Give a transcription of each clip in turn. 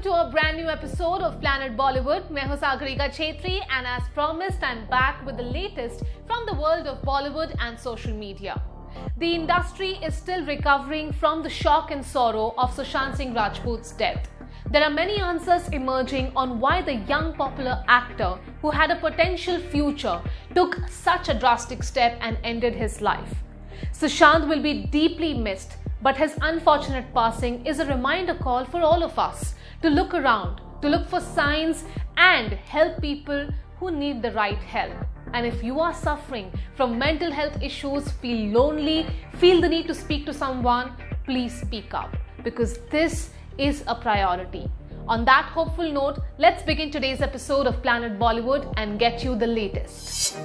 to a brand new episode of Planet Bollywood. मैं हूं Sagarika Chhetri and as promised I'm back with the latest from the world of Bollywood and social media. The industry is still recovering from the shock and sorrow of Sushant Singh Rajput's death. There are many answers emerging on why the young popular actor who had a potential future took such a drastic step and ended his life. Sushant will be deeply missed, but his unfortunate passing is a reminder call for all of us to look around, to look for signs and help people who need the right help. And if you are suffering from mental health issues, feel lonely, feel the need to speak to someone, please speak up because this is a priority. On that hopeful note, let's begin today's episode of Planet Bollywood and get you the latest.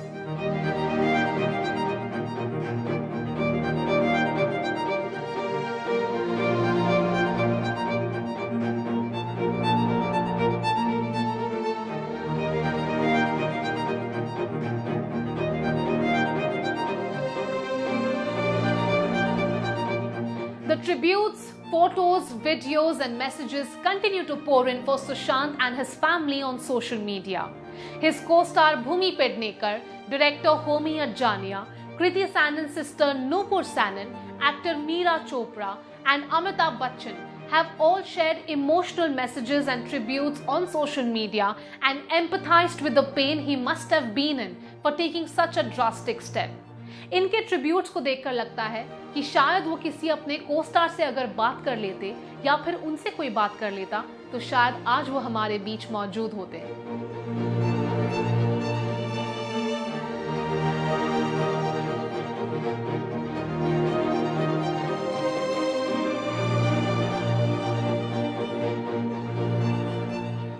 The tributes, photos, videos and messages continue to pour in for Sushant and his family on social media. His co-star Bhumi Pednekar, director Homi Arjun, Kriti Sanan's sister Nupur Sanan, actor Meera Chopra and Amitabh Bachchan have all shared emotional messages and tributes on social media and empathized with the pain he must have been in for taking such a drastic step. इनके tributes को देखकर लगता है कि शायद वो किसी अपने को-स्टार से अगर बात कर लेते या फिर उनसे कोई बात कर लेता तो शायद आज वो हमारे बीच मौजूद होते।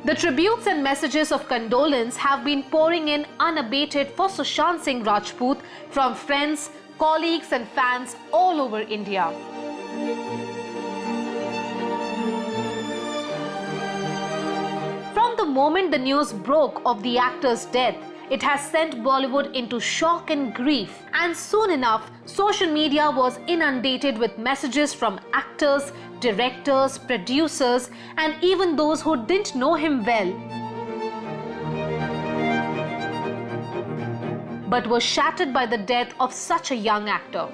The tributes and messages of condolence have been pouring in unabated for Sushant Singh Rajput from friends, colleagues and fans all over India. From the moment the news broke of the actor's death, it has sent Bollywood into shock and grief, and soon enough, social media was inundated with messages from actors, directors, producers, and even those who didn't know him well, but were shattered by the death of such a young actor.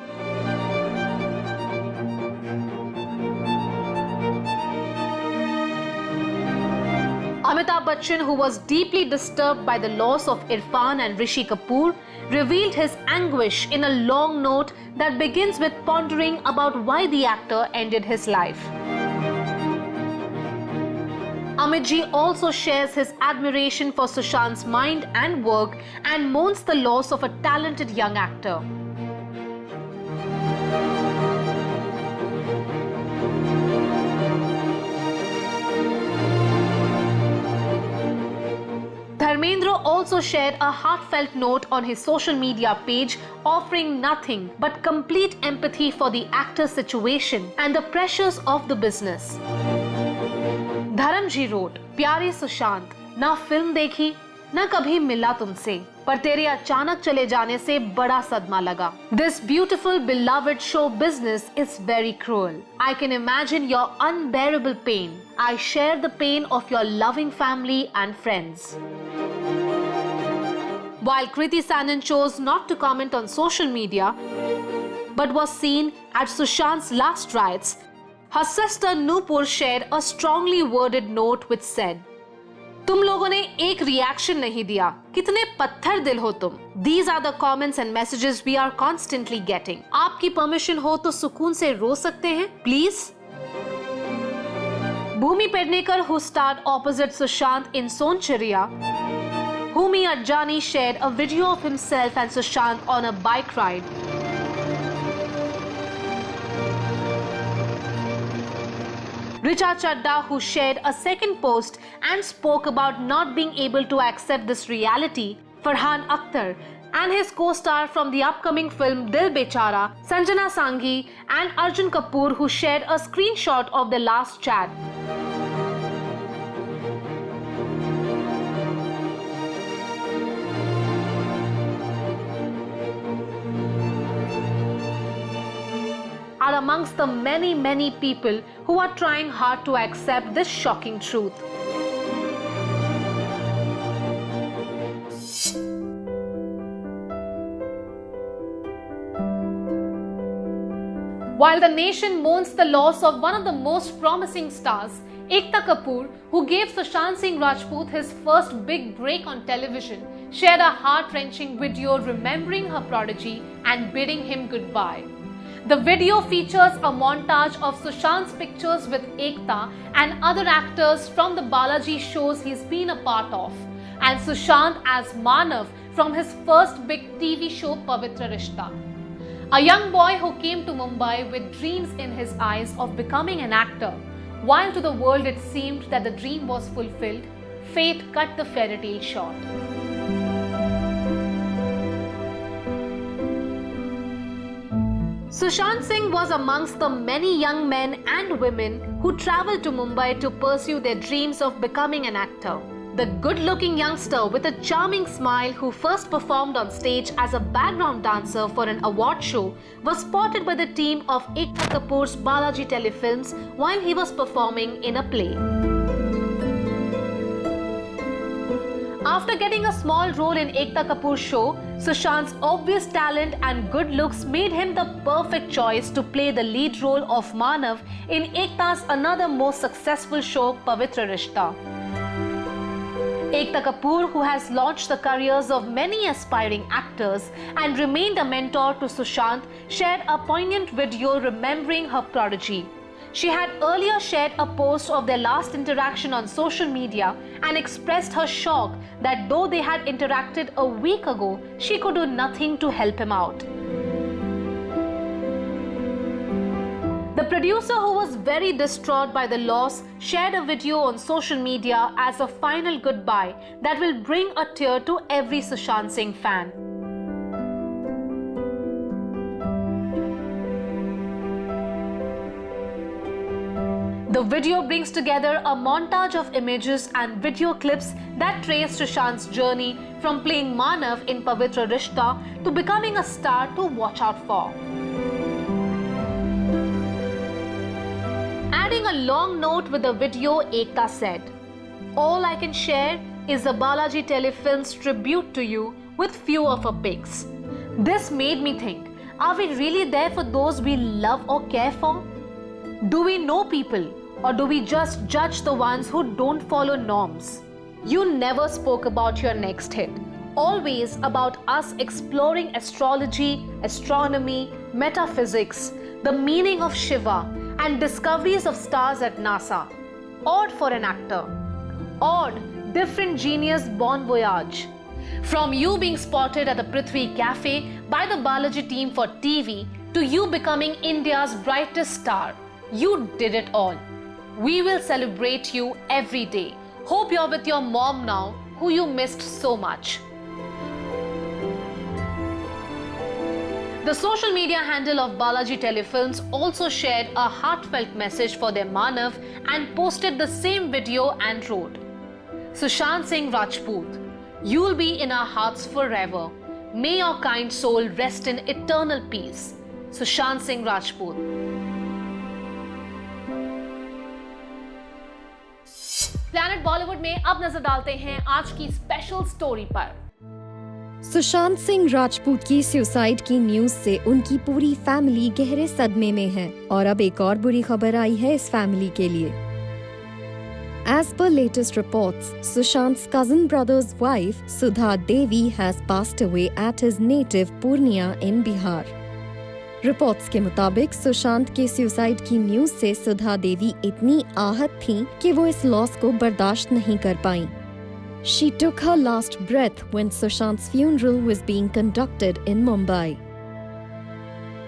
Amitabh Bachchan, who was deeply disturbed by the loss of Irfan and Rishi Kapoor, revealed his anguish in a long note that begins with pondering about why the actor ended his life. Amit ji also shares his admiration for Sushant's mind and work and mourns the loss of a talented young actor. Dharmendra also shared a heartfelt note on his social media page, offering nothing but complete empathy for the actor's situation and the pressures of the business. Dharamji wrote, प्यारे सुशांत, ना film देखी, ना कभी मिला तुमसे, पर तेरे अचानक चले जाने से बड़ा सदमा लगा. This beautiful beloved show business is very cruel. I can imagine your unbearable pain. I share the pain of your loving family and friends. While Kriti Sanan chose not to comment on social media, but was seen at Sushant's last rites, her sister Nupur shared a strongly worded note which said, तुम लोगों ने एक reaction नहीं दिया, कितने पत्थर दिल हो तुम. These are the comments and messages we are constantly getting. आपकी परमिशन हो तो सुकून से रो सकते हैं, please. Bhumi Pednekar, who starred opposite Sushant in Sonchariya, Homi Arjun shared a video of himself and Sushant on a bike ride. Richa Chadda, who shared a second post and spoke about not being able to accept this reality, Farhan Akhtar, and his co-star from the upcoming film Dil Bechara, Sanjana Sanghi, and Arjun Kapoor, who shared a screenshot of their last chat. are amongst the many people who are trying hard to accept this shocking truth. While the nation mourns the loss of one of the most promising stars, Ekta Kapoor, who gave Sushant Singh Rajput his first big break on television, shared a heart-wrenching video remembering her prodigy and bidding him goodbye. The video features a montage of Sushant's pictures with Ekta and other actors from the Balaji shows he's been a part of, and Sushant as Manav from his first big TV show Pavitra Rishta. A young boy who came to Mumbai with dreams in his eyes of becoming an actor, while to the world it seemed that the dream was fulfilled, fate cut the fairy tale short. Sushant Singh was amongst the many young men and women who travelled to Mumbai to pursue their dreams of becoming an actor. The good-looking youngster with a charming smile who first performed on stage as a background dancer for an award show was spotted by the team of Ekta Kapoor's Balaji telefilms while he was performing in a play. After getting a small role in Ekta Kapoor's show, Sushant's obvious talent and good looks made him the perfect choice to play the lead role of Manav in Ekta's another most successful show, Pavitra Rishta. Ekta Kapoor, who has launched the careers of many aspiring actors and remained a mentor to Sushant, shared a poignant video remembering her prodigy. She had earlier shared a post of their last interaction on social media and expressed her shock that though they had interacted a week ago, she could do nothing to help him out. The producer, who was very distraught by the loss, shared a video on social media as a final goodbye that will bring a tear to every Sushant Singh fan. The video brings together a montage of images and video clips that trace Sushant's journey from playing Manav in Pavitra Rishta to becoming a star to watch out for. Adding a long note with the video, Ekta said, "All I can share is the Balaji telefilm's tribute to you with few of her pics. This made me think, are we really there for those we love or care for? Do we know people, or do we just judge the ones who don't follow norms? You never spoke about your next hit. Always about us exploring astrology, astronomy, metaphysics, the meaning of Shiva, and discoveries of stars at NASA. Odd for an actor. Odd, different genius bon voyage. From you being spotted at the Prithvi Cafe by the Balaji team for TV to you becoming India's brightest star. You did it all. We will celebrate you every day. Hope you're with your mom now, who you missed so much." The social media handle of Balaji Telefilms also shared a heartfelt message for their Manav and posted the same video and wrote, "Sushant Singh Rajput, you'll be in our hearts forever. May your kind soul rest in eternal peace. Sushant Singh Rajput." Planet Bollywood में अब नजर डालते हैं आज की special story पर। सुशांत सिंह राजपूत की suicide की न्यूज से उनकी पूरी फैमिली गहरे सदमे में है और अब एक और बुरी खबर आई है इस फैमिली के लिए। As per latest reports, Sushant's cousin brother's wife, Sudha Devi, has passed away at his native Purnia in Bihar. Reports के मुताबिक सुशांत के सुसाइड की न्यूज से सुधा देवी इतनी आहत थीं कि वो इस लॉस को बर्दाश्त नहीं कर पाईं। She took her last breath when Sushant's funeral was being conducted in Mumbai.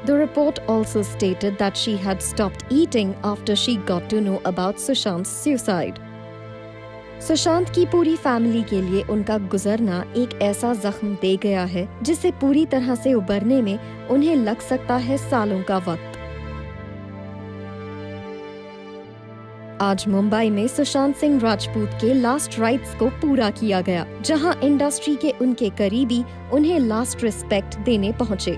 The report also stated that she had stopped eating after she got to know about Sushant's suicide. Sushant की पूरी family के लिए उनका गुजरना एक ऐसा जख्म दे गया है जिसे पूरी तरह से उबरने में उन्हें लग सकता है सालों का वक्त। आज मुंबई में सुशांत सिंह राजपूत के लास्ट राइट्स को पूरा किया गया, जहां इंडस्ट्री के उनके करीबी उन्हें लास्ट रिस्पेक्ट देने पहुंचे।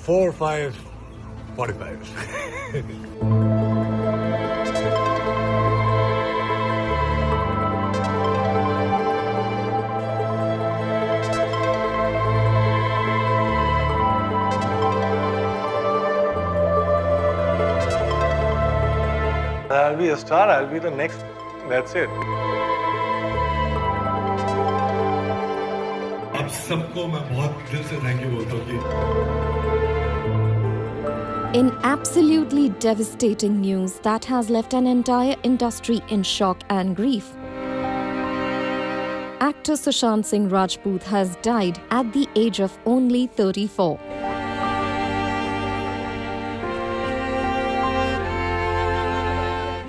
4, 5, 45. I'll be a star, I'll be the next, that's it. आप सबको मैं बहुत दिल से थैंक यू बोलता हूँ। In absolutely devastating news that has left an entire industry in shock and grief, actor Sushant Singh Rajput has died at the age of only 34.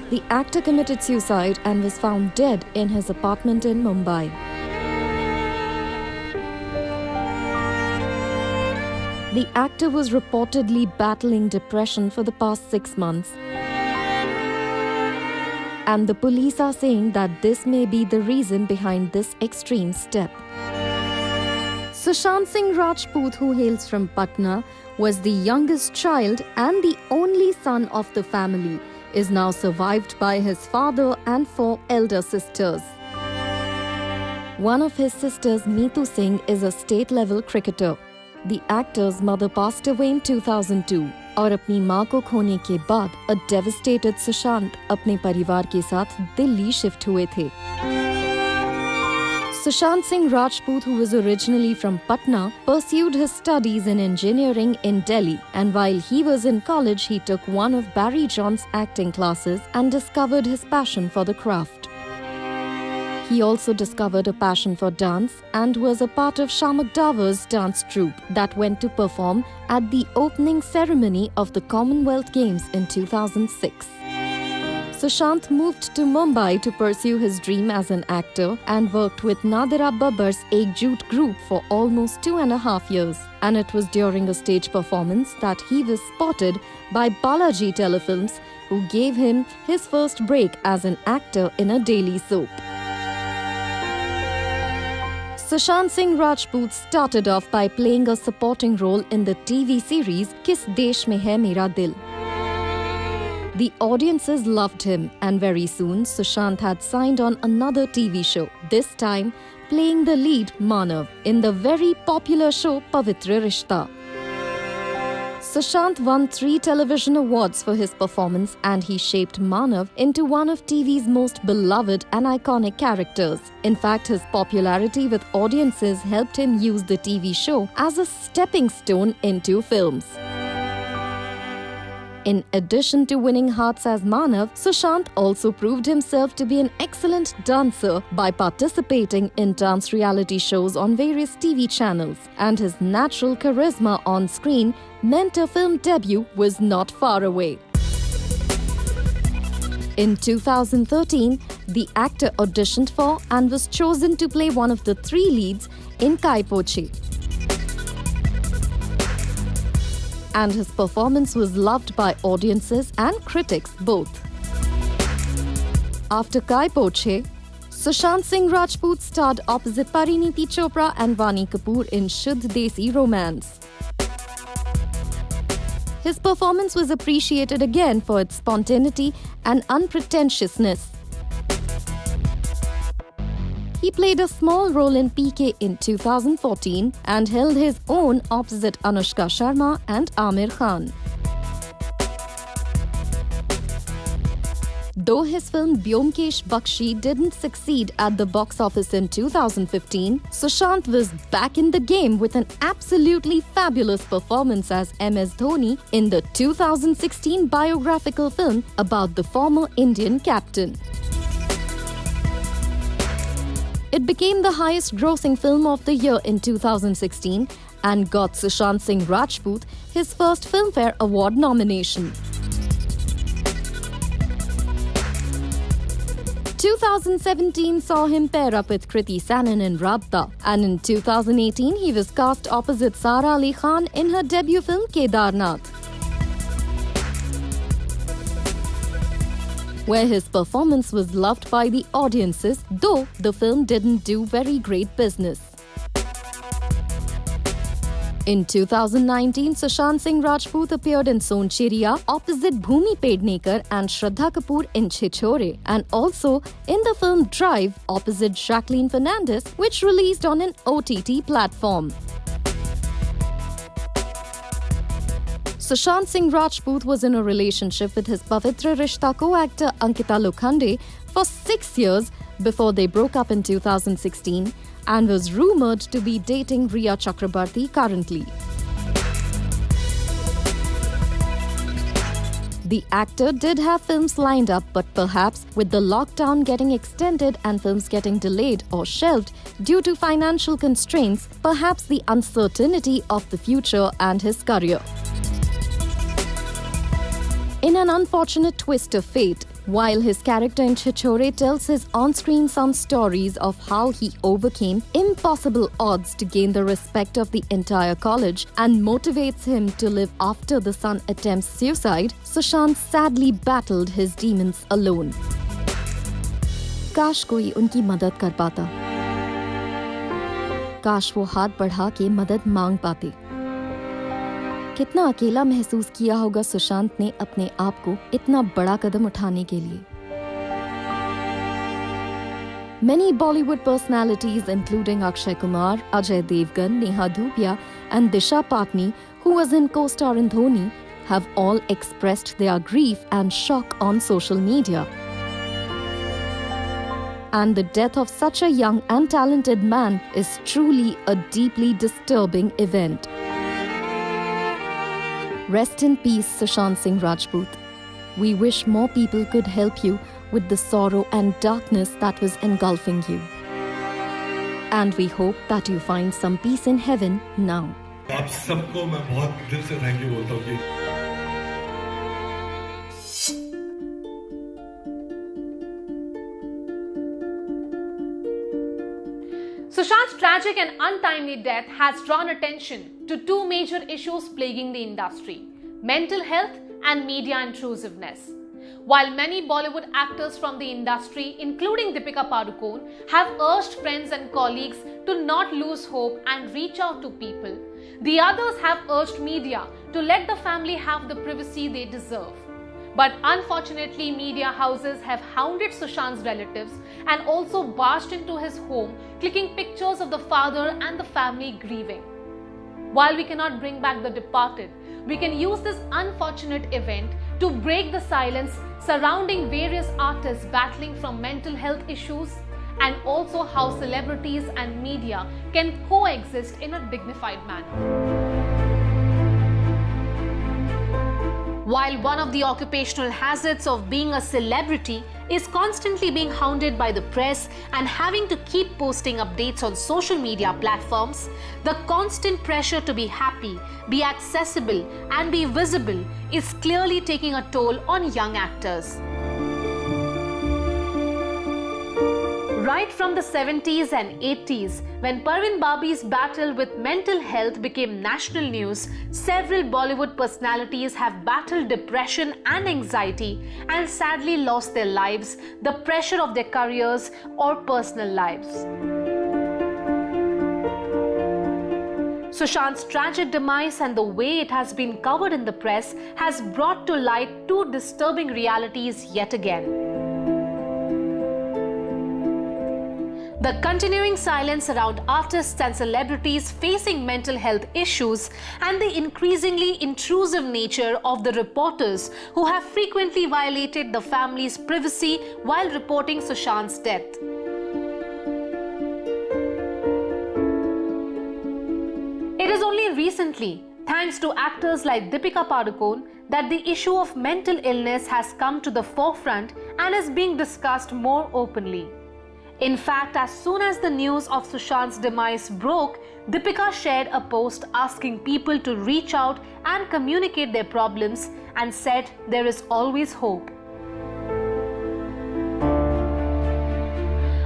The actor committed suicide and was found dead in his apartment in Mumbai. The actor was reportedly battling depression for the past 6 months. And the police are saying that this may be the reason behind this extreme step. Sushant Singh Rajput, who hails from Patna, was the youngest child and the only son of the family, is now survived by his father and 4 elder sisters. One of his sisters, Neetu Singh, is a state-level cricketer. The actor's mother passed away in 2002 और अपनी मां को खोने के बाद a devastated Sushant अपने परिवार के साथ दिल्ली शिफ्ट हुए थे. Sushant Singh Rajput, who was originally from Patna, pursued his studies in engineering in Delhi, and while he was in college, he took one of Barry John's acting classes and discovered his passion for the craft. He also discovered a passion for dance and was a part of Shamak Davar's dance troupe that went to perform at the opening ceremony of the Commonwealth Games in 2006. Sushant moved to Mumbai to pursue his dream as an actor and worked with Nadira Babbar's Ekjut group for almost 2.5 years. And it was during a stage performance that he was spotted by Balaji Telefilms, who gave him his first break as an actor in a daily soap. Sushant Singh Rajput started off by playing a supporting role in the TV series Kis Desh Mein Hai Mera Dil. The audiences loved him, and very soon Sushant had signed on another TV show, this time playing the lead Manav in the very popular show Pavitra Rishta. Sushant won 3 television awards for his performance, and he shaped Manav into one of TV's most beloved and iconic characters. In fact, his popularity with audiences helped him use the TV show as a stepping stone into films. In addition to winning hearts as Manav, Sushant also proved himself to be an excellent dancer by participating in dance reality shows on various TV channels, and his natural charisma on screen meant a film debut was not far away. In 2013, the actor auditioned for and was chosen to play one of the 3 leads in Kai Poche. And his performance was loved by audiences and critics both. After Kai Poche, Sushant Singh Rajput starred opposite Pariniti Chopra and Vani Kapoor in Shuddh Desi Romance. His performance was appreciated again for its spontaneity and unpretentiousness. He played a small role in PK in 2014 and held his own opposite Anushka Sharma and Aamir Khan. Though his film Byomkesh Bakshi didn't succeed at the box office in 2015, Sushant was back in the game with an absolutely fabulous performance as MS Dhoni in the 2016 biographical film about the former Indian captain. It became the highest-grossing film of the year in 2016 and got Sushant Singh Rajput his first Filmfare Award nomination. 2017 saw him pair up with Kriti Sanon in Rabta, and in 2018 he was cast opposite Sara Ali Khan in her debut film Kedarnath, where his performance was loved by the audiences, though the film didn't do very great business. In 2019, Sushant Singh Rajput appeared in Soncheriya opposite Bhumi Pednekar and Shraddha Kapoor in Chichore, and also in the film Drive opposite Jacqueline Fernandez, which released on an OTT platform. Sushant Singh Rajput was in a relationship with his Pavitra Rishta co-actor Ankita Lokhande for 6 years before they broke up in 2016 and was rumoured to be dating Riya Chakrabarti currently. The actor did have films lined up, but perhaps with the lockdown getting extended and films getting delayed or shelved due to financial constraints, perhaps the uncertainty of the future and his career. In an unfortunate twist of fate, while his character in Chichore tells his on-screen son stories of how he overcame impossible odds to gain the respect of the entire college and motivates him to live after the son attempts suicide, Sushant sadly battled his demons alone. काश कोई उनकी मदद कर पाता, काश वो हाथ बढ़ा के मदद मांग पाते। कितना अकेला महसूस किया होगा सुशांत ने अपने आप को इतना बड़ा कदम उठाने के लिए। Many Bollywood personalities including Akshay Kumar, Ajay Devgan, Neha Dhupia and Disha Patni, who was in co-star in Dhoni, have all expressed their grief and shock on social media. And the death of such a young and talented man is truly a deeply disturbing event. Rest in peace, Sushant Singh Rajput. We wish more people could help you with the sorrow and darkness that was engulfing you. And we hope that you find some peace in heaven now. आप सबको मैं बहुत दिल से thank you बोलता हूँ कि Sushant's tragic and untimely death has drawn attention to two major issues plaguing the industry: mental health and media intrusiveness. While many Bollywood actors from the industry, including Deepika Padukone, have urged friends and colleagues to not lose hope and reach out to people, the others have urged media to let the family have the privacy they deserve. But unfortunately, media houses have hounded Sushant's relatives and also barged into his home, clicking pictures of the father and the family grieving. While we cannot bring back the departed, we can use this unfortunate event to break the silence surrounding various artists battling from mental health issues, and also how celebrities and media can coexist in a dignified manner. While one of the occupational hazards of being a celebrity is constantly being hounded by the press and having to keep posting updates on social media platforms, the constant pressure to be happy, be accessible, and be visible is clearly taking a toll on young actors. Right from the 70s and 80s, when Parveen Babi's battle with mental health became national news, several Bollywood personalities have battled depression and anxiety and sadly lost their lives, the pressure of their careers or personal lives. Sushant's tragic demise and the way it has been covered in the press has brought to light two disturbing realities yet again. The continuing silence around artists and celebrities facing mental health issues, and the increasingly intrusive nature of the reporters who have frequently violated the family's privacy while reporting Sushant's death. It is only recently, thanks to actors like Deepika Padukone, that the issue of mental illness has come to the forefront and is being discussed more openly. In fact, as soon as the news of Sushant's demise broke, Deepika shared a post asking people to reach out and communicate their problems and said there is always hope.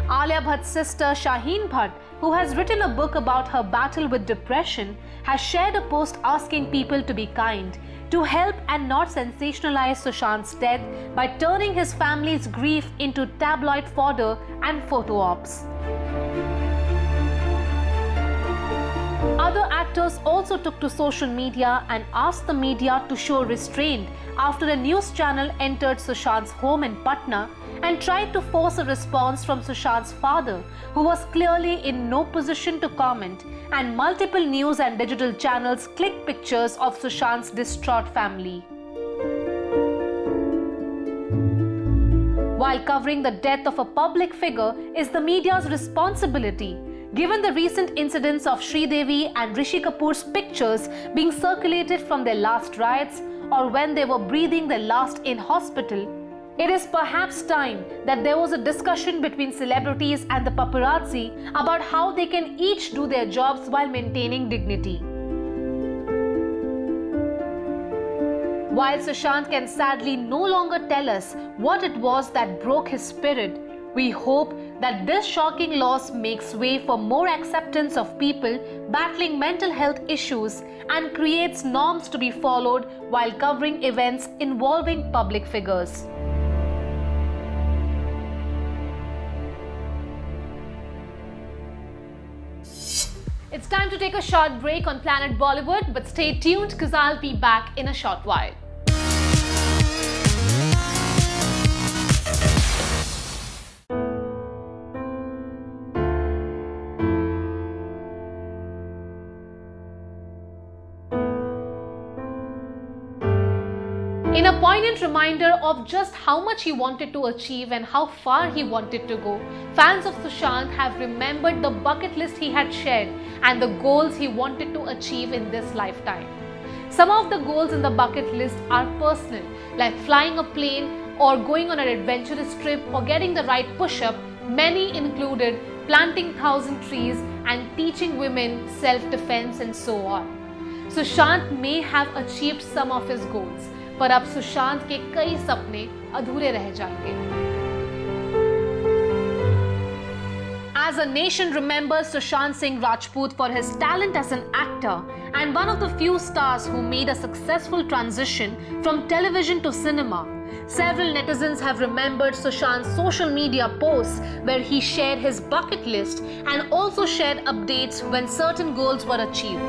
Alia Bhatt's sister Shaheen Bhatt, who has written a book about her battle with depression, has shared a post asking people to be kind, to help and not sensationalize Sushant's death by turning his family's grief into tabloid fodder and photo ops. Other actors also took to social media and asked the media to show restraint after a news channel entered Sushant's home in Patna and tried to force a response from Sushant's father, who was clearly in no position to comment, and multiple news and digital channels clicked pictures of Sushant's distraught family. While covering the death of a public figure is the media's responsibility, given the recent incidents of Sridevi and Rishi Kapoor's pictures being circulated from their last riots or when they were breathing their last in hospital, it is perhaps time that there was a discussion between celebrities and the paparazzi about how they can each do their jobs while maintaining dignity. While Sushant can sadly no longer tell us what it was that broke his spirit, we hope that this shocking loss makes way for more acceptance of people battling mental health issues and creates norms to be followed while covering events involving public figures. It's time to take a short break on Planet Bollywood, but stay tuned because I'll be back in a short while. In a poignant reminder of just how much he wanted to achieve and how far he wanted to go, fans of Sushant have remembered the bucket list he had shared and the goals he wanted to achieve in this lifetime. Some of the goals in the bucket list are personal, like flying a plane or going on an adventurous trip or getting the right push-up. Many included planting 1,000 trees and teaching women self-defense and so on. Sushant may have achieved some of his goals, पर अब सुशांत के कई सपने अधूरे रह जाएंगे. As a nation remembers Sushant Singh Rajput for his talent as an actor and one of the few stars who made a successful transition from television to cinema, several netizens have remembered Sushant's social media posts where he shared his bucket list and also shared updates when certain goals were achieved.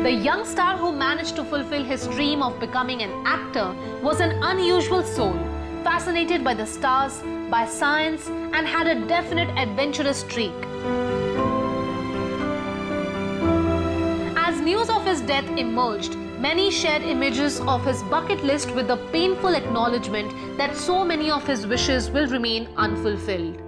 The young star who managed to fulfill his dream of becoming an actor was an unusual soul, fascinated by the stars, by science, and had a definite adventurous streak. As news of his death emerged, many shared images of his bucket list with the painful acknowledgement that so many of his wishes will remain unfulfilled.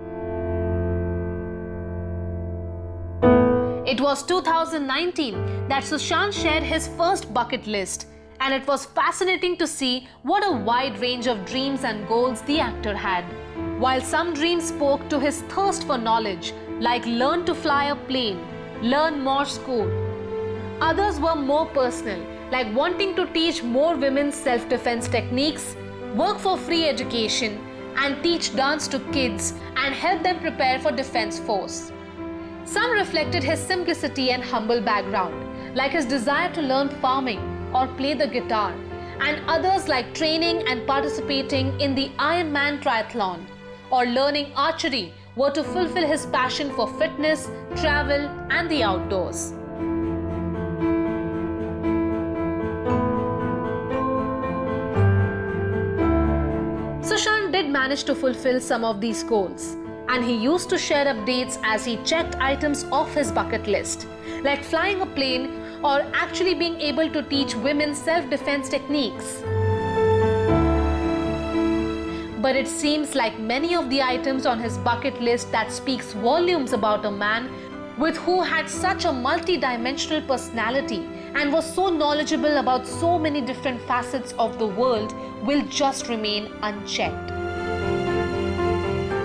It was 2019 that Sushant shared his first bucket list, and it was fascinating to see what a wide range of dreams and goals the actor had. While some dreams spoke to his thirst for knowledge, like learn to fly a plane, learn Morse code, others were more personal, like wanting to teach more women self-defense techniques, work for free education, and teach dance to kids and help them prepare for defense force. Some reflected his simplicity and humble background, like his desire to learn farming or play the guitar, and others like training and participating in the Ironman triathlon or learning archery were to fulfill his passion for fitness, travel, and the outdoors. Sushant did manage to fulfill some of these goals, and he used to share updates as he checked items off his bucket list, like flying a plane or actually being able to teach women self-defense techniques. But it seems like many of the items on his bucket list that speaks volumes about a man with who had such a multi-dimensional personality and was so knowledgeable about so many different facets of the world will just remain unchecked.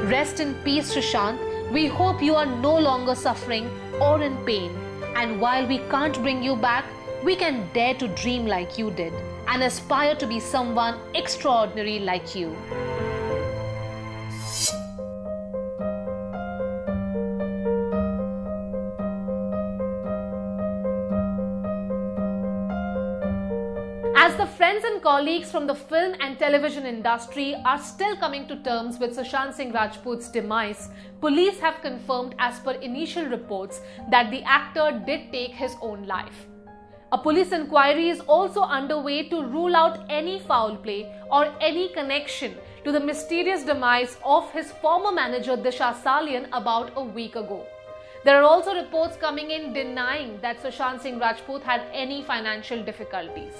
Rest in peace, Sushant. We hope you are no longer suffering or in pain. And while we can't bring you back, we can dare to dream like you did and aspire to be someone extraordinary like you. As the friends and colleagues from the film and television industry are still coming to terms with Sushant Singh Rajput's demise, police have confirmed as per initial reports that the actor did take his own life. A police inquiry is also underway to rule out any foul play or any connection to the mysterious demise of his former manager Disha Salian about a week ago. There are also reports coming in denying that Sushant Singh Rajput had any financial difficulties.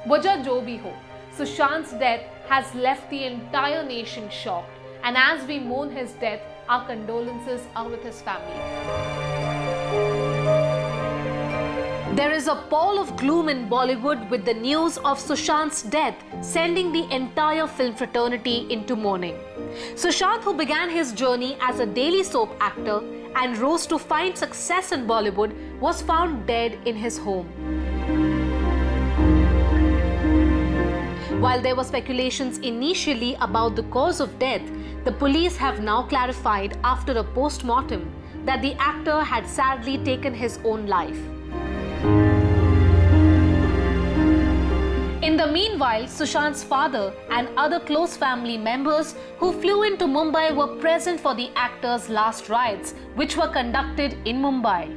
Wajah jo bhi ho, Sushant's death has left the entire nation shocked, and as we mourn his death, our condolences are with his family. There is a pall of gloom in Bollywood with the news of Sushant's death sending the entire film fraternity into mourning. Sushant, who began his journey as a daily soap actor and rose to find success in Bollywood, was found dead in his home. While there were speculations initially about the cause of death, the police have now clarified after a post-mortem that the actor had sadly taken his own life. In the meanwhile, Sushant's father and other close family members who flew into Mumbai were present for the actor's last rites, which were conducted in Mumbai.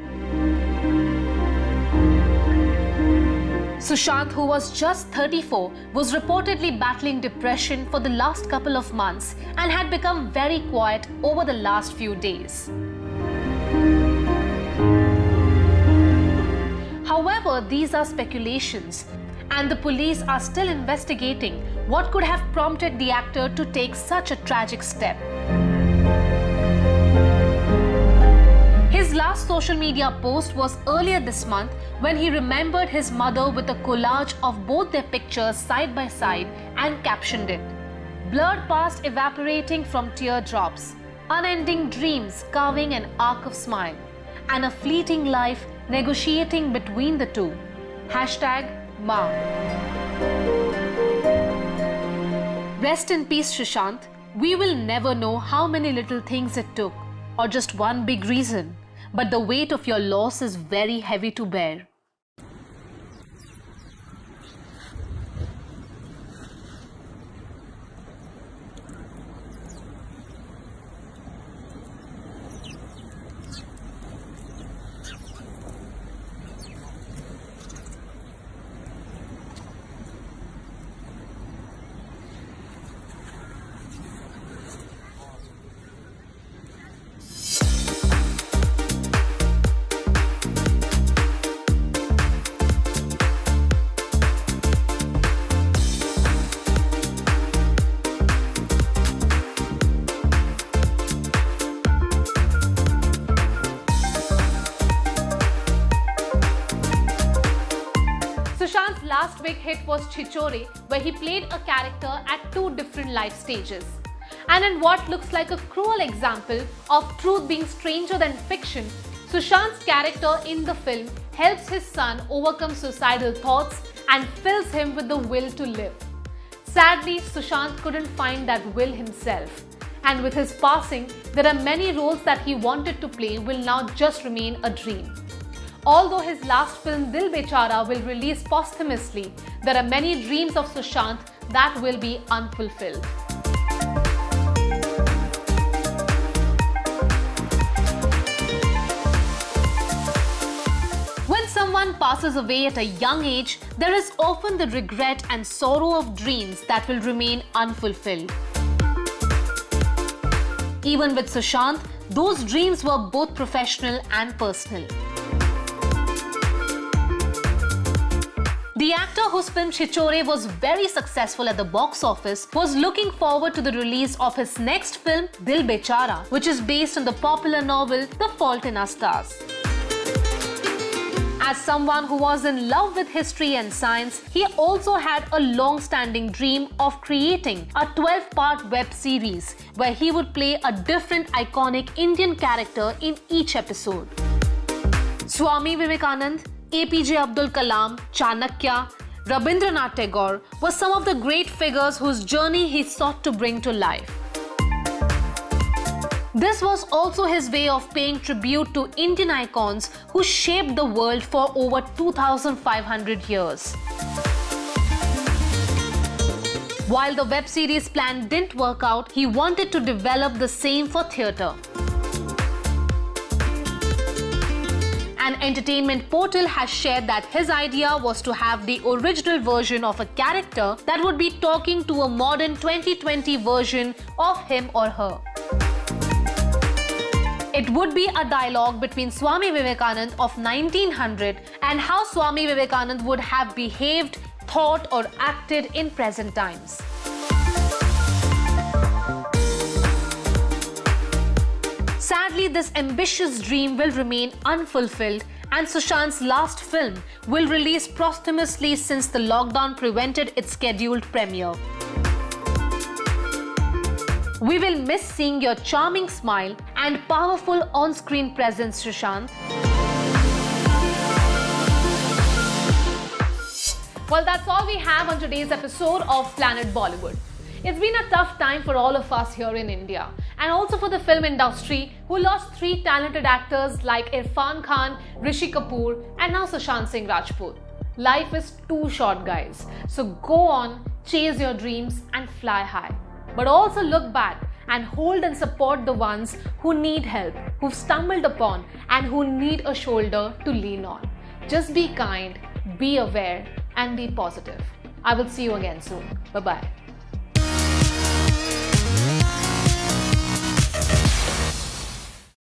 Sushant, who was just 34, was reportedly battling depression for the last couple of months and had become very quiet over the last few days. However, these are speculations, and the police are still investigating what could have prompted the actor to take such a tragic step. His last social media post was earlier this month when he remembered his mother with a collage of both their pictures side by side and captioned it, "Blurred past evaporating from teardrops, unending dreams carving an arc of smile, and a fleeting life negotiating between the two. #Ma." Rest in peace, Sushant. We will never know how many little things it took, or just one big reason, but the weight of your loss is very heavy to bear. Sushant's last big hit was Chichore, where he played a character at two different life stages. And in what looks like a cruel example of truth being stranger than fiction, Sushant's character in the film helps his son overcome suicidal thoughts and fills him with the will to live. Sadly, Sushant couldn't find that will himself. And with his passing, there are many roles that he wanted to play will now just remain a dream. Although his last film Dil Bechara will release posthumously, there are many dreams of Sushant that will be unfulfilled. When someone passes away at a young age, there is often the regret and sorrow of dreams that will remain unfulfilled. Even with Sushant, those dreams were both professional and personal. The actor whose film Chichore was very successful at the box office was looking forward to the release of his next film Dil Bechara, which is based on the popular novel The Fault in Our Stars. As someone who was in love with history and science, he also had a long-standing dream of creating a 12-part web series where he would play a different iconic Indian character in each episode. Swami Vivekananda, APJ Abdul Kalam, Chanakya, Rabindranath Tagore were some of the great figures whose journey he sought to bring to life. This was also his way of paying tribute to Indian icons who shaped the world for over 2,500 years. While the web series plan didn't work out, he wanted to develop the same for theatre. An entertainment portal has shared that his idea was to have the original version of a character that would be talking to a modern 2020 version of him or her. It would be a dialogue between Swami Vivekananda of 1900 and how Swami Vivekananda would have behaved, thought or acted in present times. Sadly, this ambitious dream will remain unfulfilled, and Sushant's last film will release posthumously since the lockdown prevented its scheduled premiere. We will miss seeing your charming smile and powerful on-screen presence, Sushant. Well, that's all we have on today's episode of Planet Bollywood. It's been a tough time for all of us here in India, and also for the film industry, who lost 3 talented actors like Irfan Khan, Rishi Kapoor and now Sushant Singh Rajput. Life is too short, guys. So go on, chase your dreams and fly high. But also look back and hold and support the ones who need help, who've stumbled upon and who need a shoulder to lean on. Just be kind, be aware and be positive. I will see you again soon. Bye-bye.